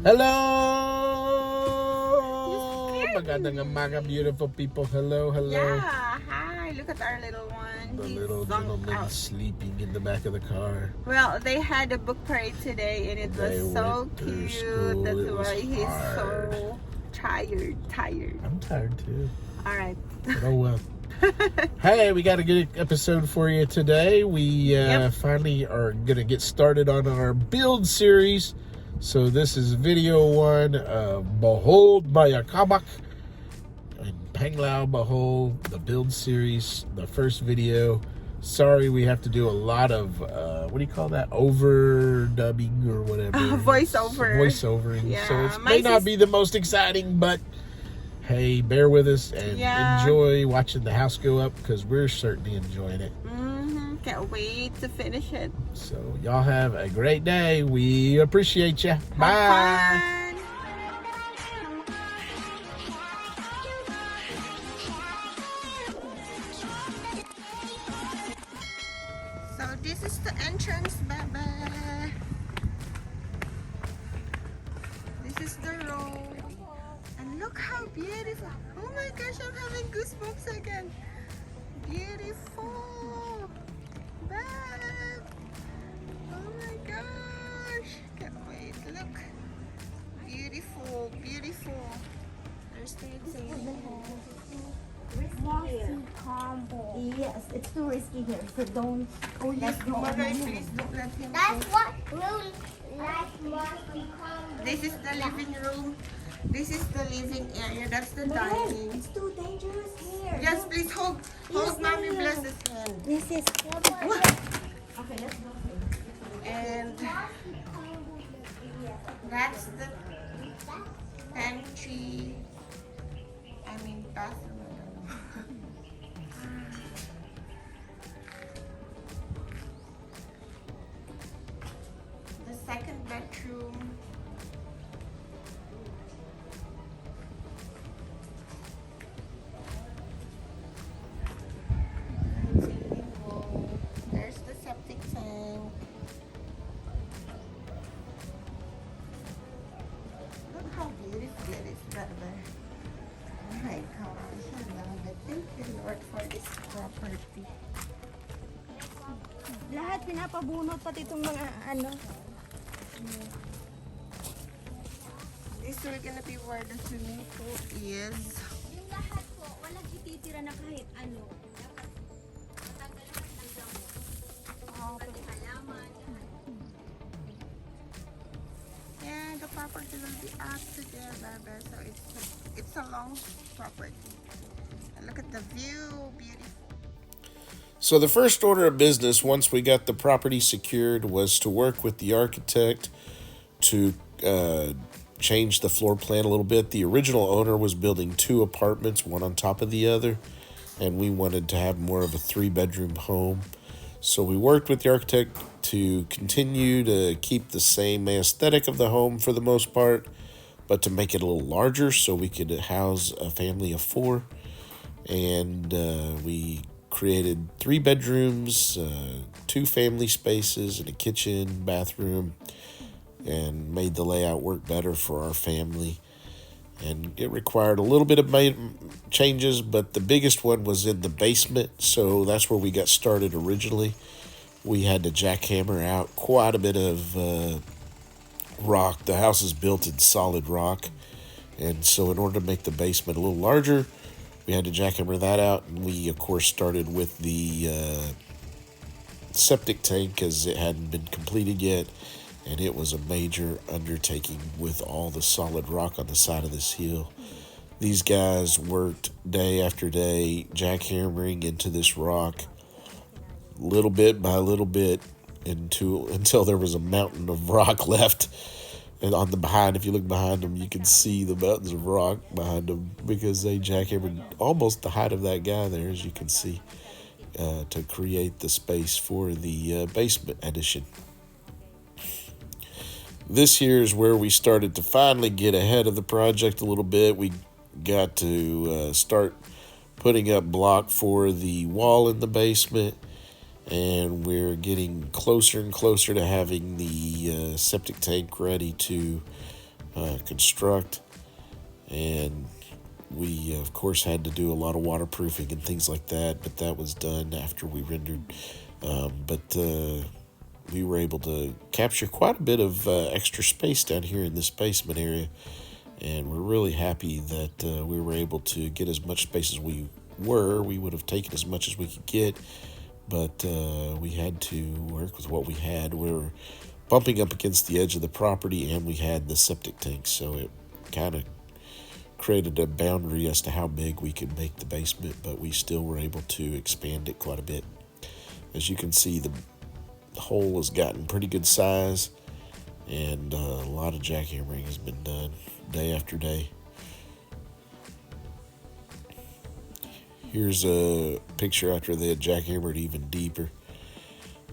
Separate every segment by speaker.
Speaker 1: Hello! Magandang umaga, beautiful people. Hello, hello.
Speaker 2: Yeah, hi. Look at our little one.
Speaker 1: The
Speaker 2: He's
Speaker 1: little
Speaker 2: zonked
Speaker 1: gentleman
Speaker 2: out.
Speaker 1: sleeping in the back of the car.
Speaker 2: Well, they had a book parade today and it
Speaker 1: They
Speaker 2: was so
Speaker 1: went through
Speaker 2: cute.
Speaker 1: school.
Speaker 2: That's
Speaker 1: It was
Speaker 2: why he's
Speaker 1: hard.
Speaker 2: so tired.
Speaker 1: I'm tired too.
Speaker 2: All right.
Speaker 1: But oh well. Hey, we got a good episode for you today. We finally are going to get started on our build series. So this is video one of Bohol Architects and Panglao Bohol, the build series, the first video. Sorry, we have to do a lot of, what do you call that? Overdubbing or whatever. Voiceovering.
Speaker 2: Yeah,
Speaker 1: so it may not be the most exciting, but hey, bear with us and enjoy watching the house go up because we're certainly enjoying it.
Speaker 2: Can't wait to finish it.
Speaker 1: So y'all have a great day. We appreciate you. Bye.
Speaker 2: So this is the entrance, Baba. This is the road. And look how beautiful. Oh my gosh, I'm having goosebumps again. Beautiful. Babe. Oh my gosh. Can't wait. Look. Beautiful. There's the
Speaker 3: Yes, it's too risky here, so don't.
Speaker 2: Oh yes, Maray, please don't let him
Speaker 3: That's
Speaker 2: go.
Speaker 3: what room like must become.
Speaker 2: This is the living room. This is the living area. That's the dining.
Speaker 3: It's too dangerous here.
Speaker 2: Yes, please hold Mommy Bless's hand.
Speaker 3: This is. Okay, let's go.
Speaker 2: And that's the pantry. Bathroom. The second bedroom. There's the septic tank. Look how beautiful it is, brother. Oh my gosh, I love it. Thank you, Lord, for this property.
Speaker 3: Lahat pinapabunot pati itong mga ano.
Speaker 2: This will gonna be where the swimming pool is.
Speaker 3: Yung lahat po, walang ititira na kahit ano. Dapat matanggal lahat ng damo. Pati halaman.
Speaker 2: And the property will be up together, so it's a long property. And look at the view, beautiful.
Speaker 1: So the first order of business, once we got the property secured, was to work with the architect to change the floor plan a little bit. The original owner was building 2 apartments, one on top of the other, and we wanted to have more of a 3-bedroom home. So we worked with the architect to continue to keep the same aesthetic of the home for the most part, but to make it a little larger so we could house a family of 4. And we created 3 bedrooms, 2 family spaces, and a kitchen, bathroom, and made the layout work better for our family. And it required a little bit of changes, but the biggest one was in the basement, so that's where we got started originally. We had to jackhammer out quite a bit of rock. The house is built in solid rock, and so in order to make the basement a little larger, we had to jackhammer that out, and we, of course, started with the septic tank as it hadn't been completed yet, and it was a major undertaking with all the solid rock on the side of this hill. These guys worked day after day, jackhammering into this rock, little bit by little bit, until there was a mountain of rock left. And on the behind, if you look behind them, you can see the mountains of rock behind them because they jackhammered almost the height of that guy there, as you can see, to create the space for the basement addition. This here is where we started to finally get ahead of the project a little bit. We got to start putting up block for the wall in the basement, and we're getting closer and closer to having the septic tank ready to construct. And we, of course, had to do a lot of waterproofing and things like that, but that was done after we rendered. But we were able to capture quite a bit of extra space down here in this basement area. And we're really happy that we were able to get as much space as we were. We would have taken as much as we could get, but we had to work with what we had. We were bumping up against the edge of the property, and we had the septic tank, so it kind of created a boundary as to how big we could make the basement, but we still were able to expand it quite a bit. As you can see, the hole has gotten pretty good size, and a lot of jackhammering has been done day after day. Here's a picture after they had jackhammered even deeper.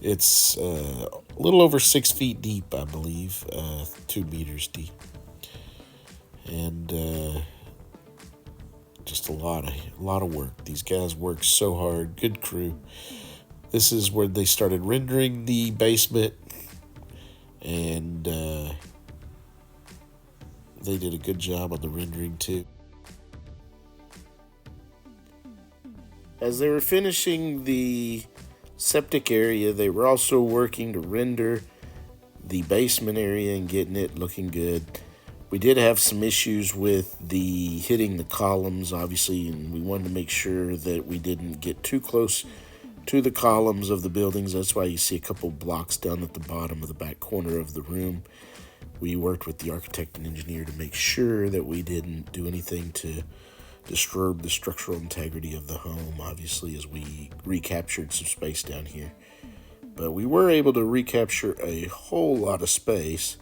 Speaker 1: It's a little over 6 feet deep, I believe, 2 meters deep. And just a lot of work. These guys work so hard. Good crew. This is where they started rendering the basement, and they did a good job on the rendering too. As they were finishing the septic area, they were also working to render the basement area and getting it looking good. We did have some issues with the hitting the columns, obviously, and we wanted to make sure that we didn't get too close to the columns of the buildings. That's why you see a couple blocks down at the bottom of the back corner of the room. We worked with the architect and engineer to make sure that we didn't do anything to disturb the structural integrity of the home, obviously, as we recaptured some space down here. But we were able to recapture a whole lot of space,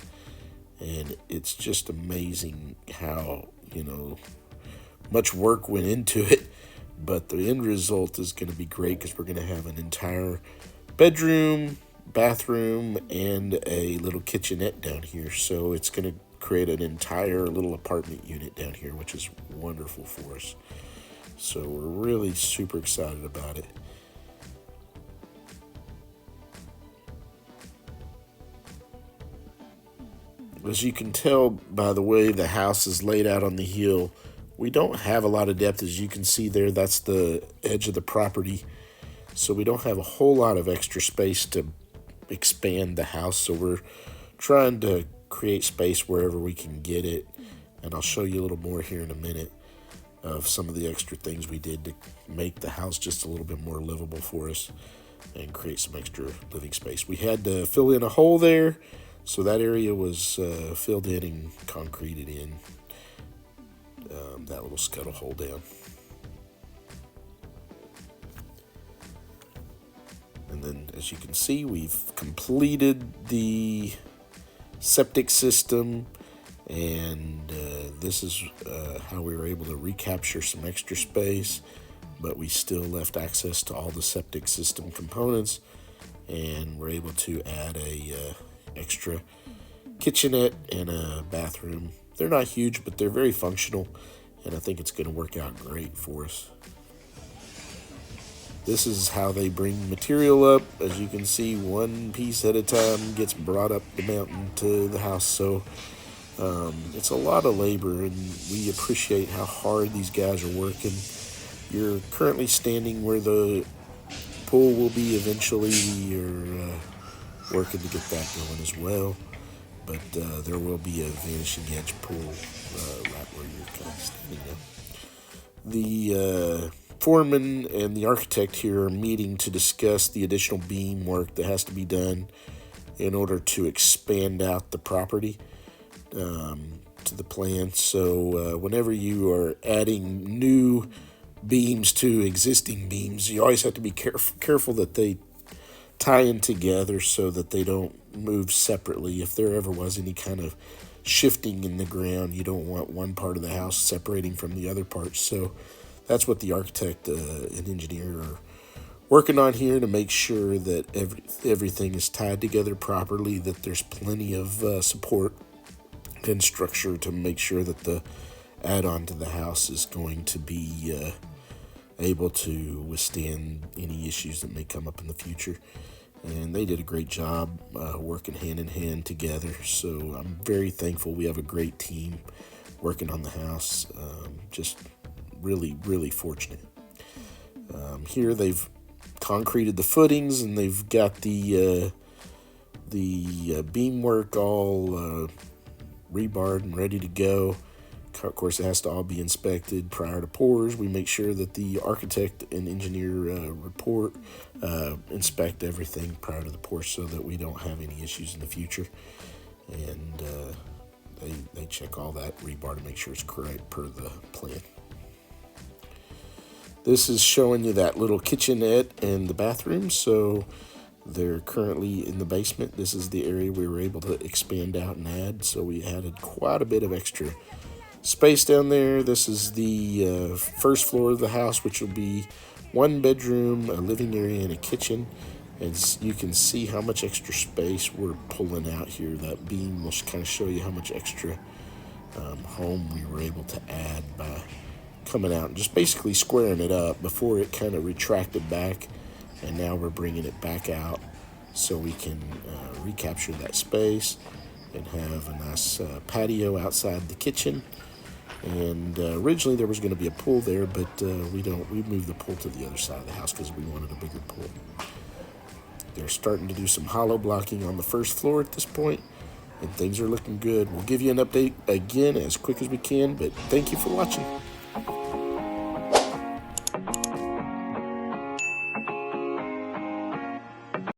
Speaker 1: and it's just amazing how, much work went into it. But the end result is going to be great, because we're going to have an entire bedroom, bathroom, and a little kitchenette down here. So it's going to create an entire little apartment unit down here, which is wonderful for us. So we're really super excited about it. As you can tell by the way the house is laid out on the hill, we don't have a lot of depth. As you can see there, that's the edge of the property. So we don't have a whole lot of extra space to expand the house. So we're trying to create space wherever we can get it. And I'll show you a little more here in a minute of some of the extra things we did to make the house just a little bit more livable for us and create some extra living space. We had to fill in a hole there, so that area was filled in and concreted in. That little scuttle hole down. And then, as you can see, we've completed the septic system, and this is how we were able to recapture some extra space, but we still left access to all the septic system components, and we're able to add a extra kitchenette and a bathroom. They're not huge, but they're very functional, and I think it's going to work out great for us. This is how they bring material up. As you can see, one piece at a time gets brought up the mountain to the house. So it's a lot of labor, and we appreciate how hard these guys are working. You're currently standing where the pool will be eventually. You're working to get that going as well. But there will be a vanishing edge pool right where you're kind of standing now. The foreman and the architect here are meeting to discuss the additional beam work that has to be done in order to expand out the property to the plan. So whenever you are adding new beams to existing beams, you always have to be careful that they tie in together so that they don't move separately. If there ever was any kind of shifting in the ground, you don't want one part of the house separating from the other parts. So that's what the architect and engineer are working on here, to make sure that everything is tied together properly, that there's plenty of support and structure to make sure that the add-on to the house is going to be able to withstand any issues that may come up in the future. and they did a great job working hand in hand together. So I'm very thankful we have a great team working on the house. Just really, really fortunate. Here they've concreted the footings, and they've got the beamwork all rebarred and ready to go. Of course, it has to all be inspected prior to pours. We make sure that the architect and engineer report inspect everything prior to the pour so that we don't have any issues in the future. And they check all that rebar to make sure it's correct per the plan. This is showing you that little kitchenette and the bathroom. So they're currently in the basement. This is the area we were able to expand out and add. So we added quite a bit of extra space down there. This is the first floor of the house, which will be 1 bedroom, a living area, and a kitchen. And you can see how much extra space we're pulling out here. That beam will kind of show you how much extra home we were able to add by coming out and just basically squaring it up. Before it kind of retracted back, and now we're bringing it back out so we can recapture that space and have a nice patio outside the kitchen. And originally there was going to be a pool there, but we moved the pool to the other side of the house because we wanted a bigger pool. They're starting to do some hollow blocking on the first floor at this point, and things are looking good. We'll give you an update again as quick as we can, but thank you for watching.